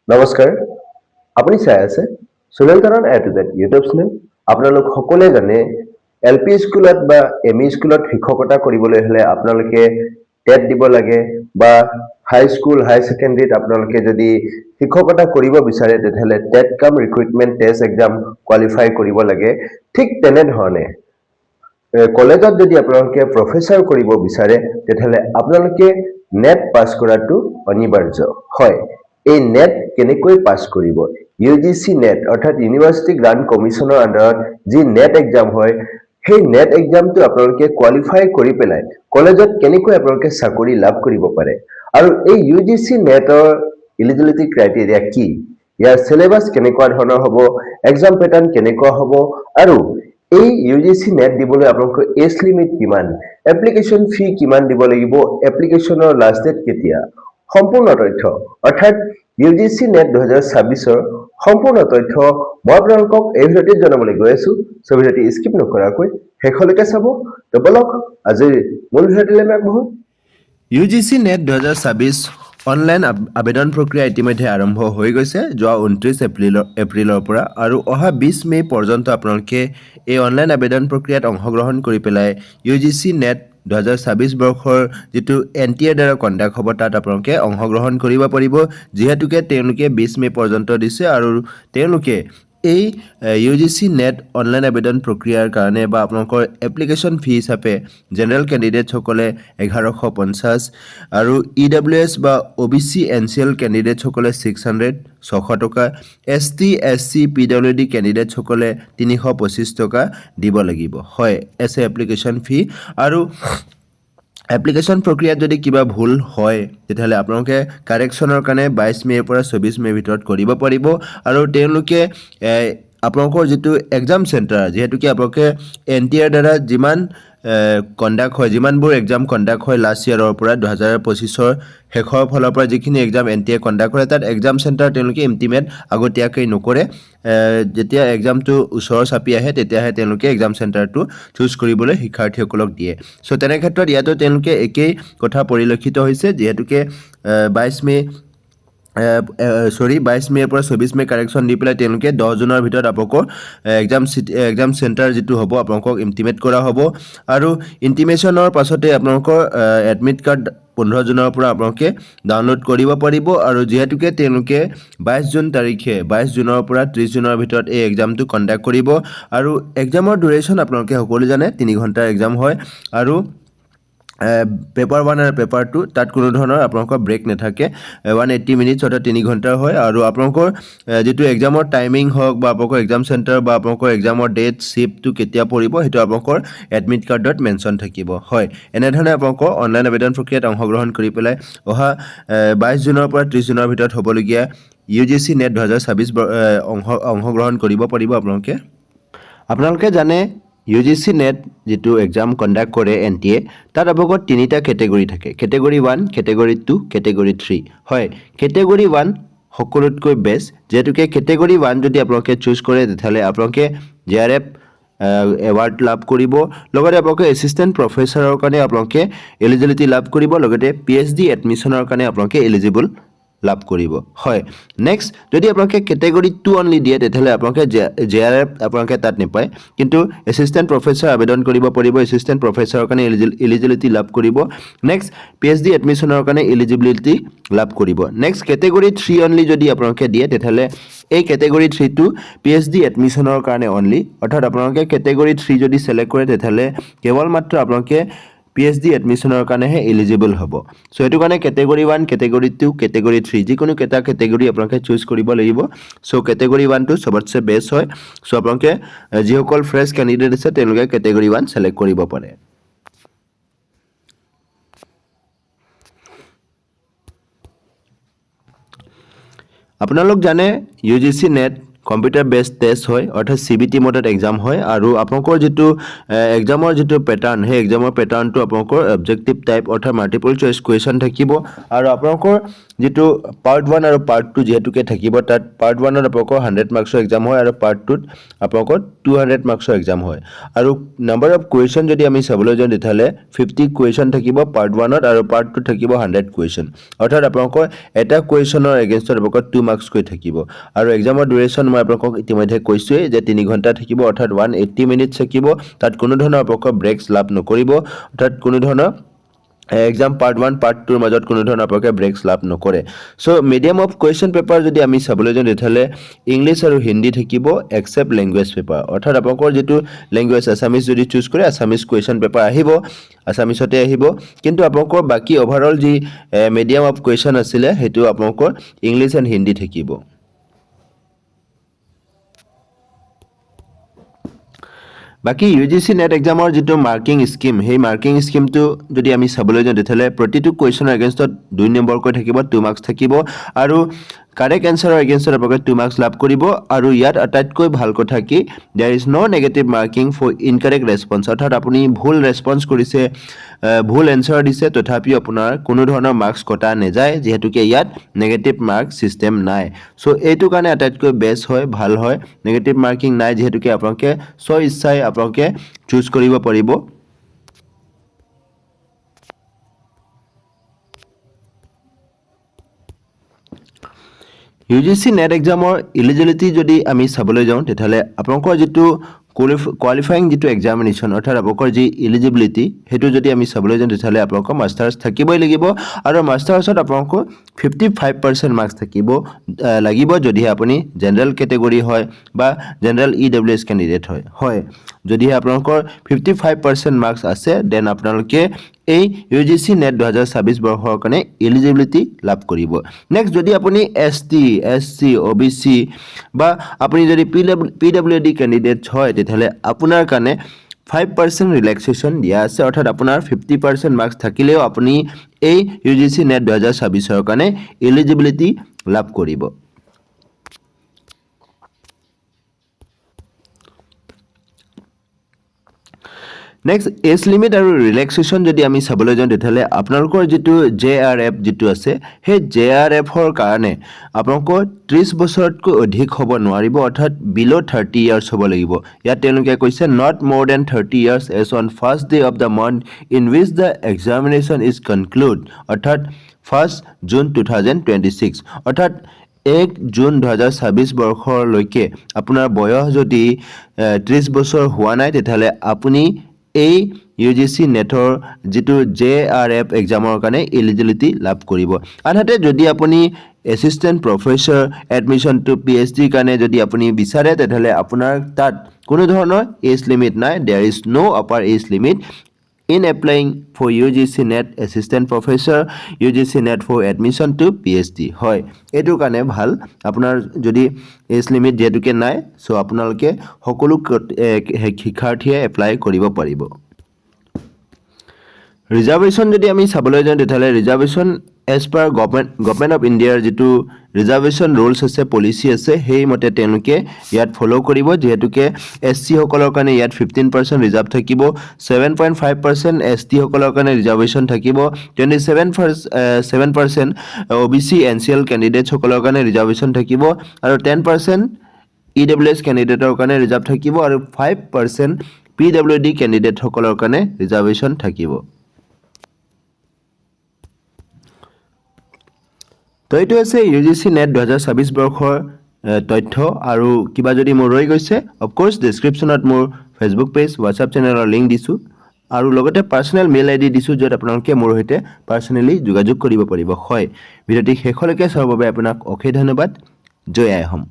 নমস্কাৰ আপুনি চাই আছে সুনীলতৰণ এ টু জেড ইউটিউব চেনেল আপোনালোক সকলোৱে জানে এলপি স্কুলত বা এমই স্কুলত শিক্ষকতা কৰিবলৈ হলে আপোনালোকে টেট দিব লাগে বা হাই স্কুল হাই সেকেন্ডাৰীত আপোনালোকে যদি শিক্ষকতা কৰিব বিচাৰে তেতিয়াহলে টেট কাম ৰিক্ৰুটমেন্ট টেষ্ট এক্সাম কোৱালিফাই কৰিব লাগে ঠিক তেনেধৰণে কলেজত যদি আপোনালোকে প্ৰফেসৰ কৰিব বিচাৰে তেতিয়াহলে আপোনালোকে নেট পাস কৰাটো অনিবাৰ্য হয় এই নেট কেনেকৈ পাস কৰিব ইউজিসি নেট অৰ্থাৎ ইউনিভাৰ্সিটি গ্ৰান্ট কমিশনৰ আন্ডাৰত যি নেট এক্সাম হয় সেই নেট এক্সামটো আপোনালোকে কোৱালিফাই কৰি পেলাই কলেজত কেনেকৈ আপোনালোকে চাকৰি লাভ কৰিব পাৰে আৰু এই ইউজিসি নেটৰ এলিজিবিলিটি ক্ৰাইটেৰিয়া কি ইয়াৰ সিলেবাস কেনেকুৱা ধৰণৰ হ'ব এক্সাম প্যাটাৰ্ন কেনেকুৱা হ'ব আৰু এই ইউজিসি নেট দিবলৈ আপোনালোকৰ এজ লিমিট কিমান এপ্লিকেশন ফি কিমান দিব লাগিব এপ্লিকেশনৰ লাষ্ট ডেট কেতিয়া সম্পূৰ্ণ তথ্য অৰ্থাৎ ইউজিসি নেট 2026 সম্পূৰ্ণ তথ্য মই আপোনালোকক এই ভিডিঅ'টোত জনাবলৈ গৈ আছো সো ভিডিঅ'টো স্কিপ নকৰাকৈ শেষলৈকে চাব তো বলক আজি মূল ভিডিঅ'টোলৈ আমি আগবঢ়ো ইউজিসি নেট 2026 অনলাইন আবেদন প্ৰক্ৰিয়া ইতিমধ্যে আৰম্ভ হৈ গৈছে যোৱা 29 এপ্ৰিলৰ পৰা আৰু অহা 20 মে পৰ্যন্ত আপোনালোকে এই অনলাইন আবেদন প্ৰক্ৰিয়াত অংশগ্ৰহণ কৰি পেলাই ইউজিসি নেট 2026 বৰ্ষৰ যেটো এনটিএ দ্বাৰা কণ্ডাক্ট হ'ব তাত আপোনালোকে অংশগ্ৰহণ কৰিব পাৰিব যেহেতুকে তেওঁলোকে 20 মে পৰ্যন্ত দিছে আৰু তেওঁলোকে এই ইউজিসি নেট অনলাইন আবেদন প্ৰক্ৰিয়াৰ কাৰণে বা আপোনালোকৰ এপ্লিকেশন ফি হিচাপে জেনাৰেল ক্যান্ডিডেট সকলে 1150 আৰু ইডব্লিউএছ বা ওবিসি এনসিএল ক্যান্ডিডেট সকলে 600 টকা এসটি এসসি পিডব্লিউডি ক্যান্ডিডেট সকলে 325 টকা দিব লাগিব হয় এছে এপ্লিকেশন ফি আৰু এপ্লিকেশন প্ৰক্ৰিয়াত যদি কিবা ভুল হয় তেতিয়াহলে আপোনালোকে কাৰেকচনৰ কাৰণে 22 মেৰ পৰা 24 মে ভিতৰত কৰিব পাৰিব আৰু তেওঁলোকে আপোনালোকৰ যেটো এক্সাম সেন্টাৰ যেহেতুকে আপোনালোকে এনটিআৰ দ্বাৰা যিমান কণ্ডাক্ট হয় যিমানবোৰ এক্সাম কণ্ডাক্ট হয় লাষ্ট ইয়াৰৰ পৰা 2025 শেষৰ ফলৰ পৰা যিখিনি এক্সাম এনটিএ কণ্ডাক্ট কৰে তাত এক্সাম সেন্টাৰ তেওঁলোকে ইন্টিমেট আগতীয়াকৈ নকৰে যেতিয়া এক্সামটো ওচৰ চাপি আহে তেতিয়াহে তেওঁলোকে এক্সাম সেন্টাৰটো চুজ কৰিবলৈ শিক্ষাৰ্থীসকলক দিয়ে সো তেনে ক্ষেত্ৰত ইয়াতো তেওঁলোকে একেই কথা পৰিলক্ষিত হৈছে যেহেতুকে 22 মে 22 মেৰ পৰা 24 মে কাৰেকচন দি পেলাই তেওঁলোকে 10 জুনৰ ভিতৰত আপোনালোকৰ এক্সাম সেন্টাৰ যেটো হ'ব আপোনালোকক ইন্টিমেট কৰা হ'ব আৰু ইন্টিমেশনৰ পাছতে আপোনালোকৰ এডমিট কাৰ্ড 15 জুনৰ পৰা আপোনালোকে ডাউনলোড কৰিব পাৰিব আৰু যেহেতুকে তেওঁলোকে 22 জুন তাৰিখে 22 জুনৰ পৰা 30 জুনৰ ভিতৰত এই এক্সামটো কণ্ডাক্ট কৰিব আৰু এক্সামৰ ডিউৰেচন আপোনালোকে সকলো জানে 3 ঘণ্টাৰ এক্সাম হয় আৰু পেপাৰ 1 আৰু পেপাৰ 2 তাত কোনো ধৰণৰ আপোনালোকৰ ব্ৰেক নাথাকে 180 মিনিটছ অৰ্থাৎ 3 ঘণ্টাৰ হয় আৰু আপোনালোকৰ যেটো এক্সামৰ টাইমিং হওক বা আপোনালোকৰ এক্সাম সেন্টাৰ বা আপোনালোকৰ এক্সামৰ ডেট শিফটটো কেতিয়া পৰিব হেতু আপোনালোকৰ এডমিট কাৰ্ডত মেনশন থাকিব হয় এনে ধৰণে আপোনালোকৰ অনলাইন আবেদন প্ৰক্ৰিয়াত অংশগ্ৰহণ কৰি পেলাই অহা 22 জুনৰ পৰা 30 জুনৰ ভিতৰত হ'বলগীয়া ইউজিসি নেট 2026 অংশগ্ৰহণ কৰিব পাৰিব আপোনালোকে জানে ইউজিসি নেট যেটো এক্সাম কণ্ডাক্ট কৰে এনটিএ তাত আপোনালোকৰ তিনিটা ক্যাটেগৰী থাকে ক্যাটেগৰী 1 ক্যাটেগৰী 2 ক্যাটেগৰী 3 হয় ক্যাটেগৰী 1 সকলোতকৈ বেষ্ট যেতুকে ক্যাটেগৰী 1 যদি আপোনালোকে চুজ কৰে তেতিয়াহলে আপোনালোকে জেআৰএফ এৱাৰ্ড লাভ কৰিব লগতে আপোনালোকে এসিস্ট্যান্ট প্ৰফেসৰৰ কাৰণে আপোনালোকে এলিজিবিলিটি লাভ কৰিব লগতে পিএইচডি এডমিশনৰ কাৰণে আপোনালোকে এলিজিবল লাভ কৰিব হয় নেক্সট যদি আপোনালোকে ক্যাটেগৰী 2 অনলি দিয়ে তেতিয়াহলে আপোনালোকে জেআৰএফ আপোনালোকে তাত নেপায় কিন্তু এসিস্ট্যান্ট প্ৰফেসৰ আবেদন কৰিব পাৰিব এসিস্ট্যান্ট প্ৰফেসৰৰ কাৰণে এলিজিবিলিটি লাভ কৰিব নেক্সট পিএইচডি এডমিশনৰ কাৰণে এলিজিবিলিটি লাভ কৰিব নেক্সট ক্যাটেগৰী 3 অনলি যদি আপোনালোকে দিয়ে তেতিয়াহলে এই ক্যাটেগৰী 3 টু পিএইচডি এডমিশনৰ কাৰণে অনলি অৰ্থাৎ আপোনালোকে ক্যাটেগৰী 3 যদি সিলেক্ট কৰে তেতিয়াহলে কেৱল মাত্ৰ আপোনালোকে PhD এডমিশনৰ কাৰণে হে এলিজিবল হ'ব সো এটো কাৰণে ক্যাটেগৰী 1 ক্যাটেগৰী 2 ক্যাটেগৰী 3 যিকোনো কেটা ক্যাটেগৰী আপোনালোকে চুজ কৰিব লাগিব সো ক্যাটেগৰী 1 টো সবতছে বেষ্ট হয় সো আপোনালোকে যিসকল ফ্ৰেশ ক্যান্ডিডেট আছে তেওঁলোকে ক্যাটেগৰী 1 সিলেক্ট কৰিব পাৰে আপোনালোক জানে UGC net computer based test হয় অৰ্থাৎ সিবিটি মোডত এক্সাম হয় আৰু আপোনালোকৰ যেটো এক্সামৰ যেটো প্যাটাৰ্ন হে এক্সামৰ প্যাটাৰ্নটো আপোনালোকৰ অবজেক্টিভ টাইপ অৰ্থাৎ মাল্টিপল চয়েস কোৱেশ্চন থাকিব আৰু আপোনালোকৰ যেটো পাৰ্ট 1 আৰু পাৰ্ট 2 যেহেতুকে থাকিব তাত পাৰ্ট 1 ত আপোনালোকৰ 100 মাৰ্কছৰ এক্সাম হয় আৰু পাৰ্ট 2 ত আপোনালোকৰ 200 মাৰ্কছৰ এক্সাম হয় আৰু নাম্বাৰ অফ কুৱেশ্যন যদি আমি চাবলৈ যাওঁ তেতিয়াহ'লে 50 কুৱেশ্যন থাকিব পাৰ্ট 1 ত আৰু পাৰ্ট 2 থাকিব 100 কুৱেশ্যন অৰ্থাৎ আপোনালোকৰ এটা কুৱেশ্যনৰ এগেইনষ্টত আপোনালোকৰ 2 মাৰ্কছ কৈ থাকিব আৰু এক্সামৰ ডিউৰেশ্যন মই আপোনালোকক ইতিমধ্যে কৈছোৱে যে 3 ঘণ্টা থাকিব অৰ্থাৎ 180 মিনিটছ থাকিব তাত কোনো ধৰণৰ আপোনালোকৰ ব্ৰেকছ লাভ নকৰিব অৰ্থাৎ কোনো ধৰণৰ এক্সাম পাৰ্ট 1 পাৰ্ট 2 মাজত কোনো ধৰণৰ আপোনালোকে ব্ৰেকছ লাভ নকৰে so medium of question paper যদি আমি চাবলৈ যাওঁ তেতিয়াহ'লে ইংলিছ আৰু হিন্দী থাকিব এক্সেপ্ট লেংগুৱেজ পেপাৰ অৰ্থাৎ আপোনালোকৰ যেটো লেংগুৱেজ আছামিজ যদি চুজ কৰে আছামিজ কুৱেশ্যন পেপাৰ আহিব আছামিজতে আহিব কিন্তু আপোনালোকৰ বাকি ওভাৰঅল যি মিডিয়াম অফ কুৱেশ্যন আছিলে হেতু আপোনালোকৰ ইংলিছ এণ্ড হিন্দী থাকিব বাকি UGC নেট এক্সামৰ যেটো মাৰ্কিং স্কিম সেই মাৰ্কিং স্কিমটো যদি আমি চাবলৈ যাওঁ তেতিয়াহ'লে প্ৰতিটো কুৱেশ্যনৰ এগেইনষ্টত 2 নম্বৰকৈ থাকিব 2 মাৰ্কছ থাকিব আৰু কাৰেক্ট এনসাৰৰ এগেইনষ্টত আপোনালোকে 2 মাৰ্কছ লাভ কৰিব আৰু ইয়াত আটাইতকৈ ভাল কথা কি there is no negative marking for incorrect response অৰ্থাৎ আপুনি ভুল ৰেসপন্স কৰিছে ভুল এনসাৰ দিছে তথাপিও আপোনাৰ কোনো ধৰণৰ মাৰ্কছ কটা নাযায় যেহেতুকে ইয়াত নেগেটিভ মাৰ্ক সিস্টেম নাই সো এইটো কাৰণে আটাইতকৈ বেষ্ট হয় ভাল হয় নেগেটিভ মাৰ্কিং নাই যেহেতুকে আপোনালোকে স্ব ইচ্ছাই আপোনালোকে চুজ কৰিব পাৰিব UGC নেট এক্সামৰ এলিজিবিলিটি যদি আমি চাবলৈ যাওঁ তেতিয়াহ'লে আপোনালোকৰ যেটো কোৱালিফাইং যেটো এক্সামিনেশ্যন অৰ্থাৎ আপোনালোকৰ যি এলিজিবিলিটি হেতু যদি আমি চাবলৈ যাওঁ তেতিয়াহ'লে আপোনালোকৰ মাষ্টাৰ্ছ থাকিবই লাগিব আৰু মাষ্টাৰ্ছত আপোনালোকৰ 55% মাৰ্কছ থাকিব লাগিব যদিহে আপুনি জেনাৰেল কেটেগৰী হয় বা জেনাৰেল EWS ক্যান্ডিডেট হয় যদিহে আপোনালোকৰ 55% মাৰ্কছ আছে দেন আপোনালোকে এই UGC নেট 2026 বৰ্ষৰ কাৰণে এলিজিবিলিটি লাভ কৰিব নেক্সট যদি আপুনি ST SC OBC বা আপুনি যদি PWD ক্যান্ডিডেট হয় তেতিয়াহ'লে আপোনাৰ কাৰণে 5% ৰিলেক্সেশন দিয়া আছে অৰ্থাৎ আপোনাৰ 50% মাৰ্কছ থাকিলেও আপুনি এই UGC নেট 2026 ৰ কাৰণে এলিজিবিলিটি লাভ কৰিব নেক্সট এজ লিমিট আৰু ৰিলেক্সেশন যদি আমি চাবলৈ যাওঁ তেতিয়াহ'লে আপোনালোকৰ যেটো JRF যেটো আছে সেই JRF ৰ কাৰণে আপোনালোকৰ 30 বছৰতকৈ অধিক হ'ব নোৱাৰিব অৰ্থাৎ বিলো 30 ইয়াৰ্স হ'ব লাগিব ইয়াত তেওঁলোকে কৈছে not more than 30 years as on first day of the month in which the examination is conclude অৰ্থাৎ 1st June 2026 অৰ্থাৎ 1 জুন 2026 বৰ্ষলৈকে আপোনাৰ বয়স যদি 30 বছৰ হোৱা নাই তেতিয়াহ'লে আপুনি এই UGC নেটৰ যেটো JRF এক্সামৰ কাৰণে এলিজিবিলিটি লাভ কৰিব আনহাতে যদি আপুনি assistant professor admission to PhD কাৰণে যদি আপুনি বিচাৰে তেতিয়াহ'লে আপোনাৰ তাত কোনো ধৰণৰ এজ লিমিট নাই there is no upper age limit in applying for UGC net assistant professor UGC net for admission to PhD হয় এটো কাৰণে ভাল আপোনাৰ যদি এজ লিমিট যেটোকে নাই সো আপোনালোকে সকলো শিক্ষাৰ্থীয়ে এপ্লাই কৰিব পাৰিব ৰিজাৰ্ভেশন যদি আমি চাবলৈ যাওঁ তেতিয়াহ'লে reservation as per government of ইণ্ডিয়াৰ যেটো ৰিজাৰ্ভেশন ৰুলছ আছে পলিচি আছে সেই মতে তেওঁলোকে ইয়াত ফলো কৰিব যেহেতুকে SC সকলৰ কাৰণে ইয়াত 15% ৰিজাৰ্ভ থাকিব 7.5% ST সকলৰ কাৰণে ৰিজাৰ্ভেশন থাকিব 27% OBC NCL ক্যান্ডিডেট সকলৰ কাৰণে ৰিজাৰ্ভেশন থাকিব আৰু 10% EWS ক্যান্ডিডেটৰ কাৰণে ৰিজাৰ্ভ থাকিব আৰু 5% PWD ক্যান্ডিডেট সকলৰ কাৰণে ৰিজাৰ্ভেশন থাকিব তো এইটো আছে UGC নেট 2026 বৰ্ষৰ তথ্য আৰু কিবা যদি মোৰ ৰৈ গৈছে অফ কোৰ্স ডেসক্ৰিপচনত মোৰ ফেসবুক পেজ WhatsApp চেনেলৰ লিংক দিছো আৰু লগতে পাৰ্সোনাল মেইল আইডি দিছো যত আপোনালোকে মোৰ হৈতে পাৰ্সোনালি যোগাযোগ কৰিব পাৰিব হয় ভিডিওটি শেষলৈকে চাবৰ বাবে আপোনাক অশেষ ধন্যবাদ জয় আই অসম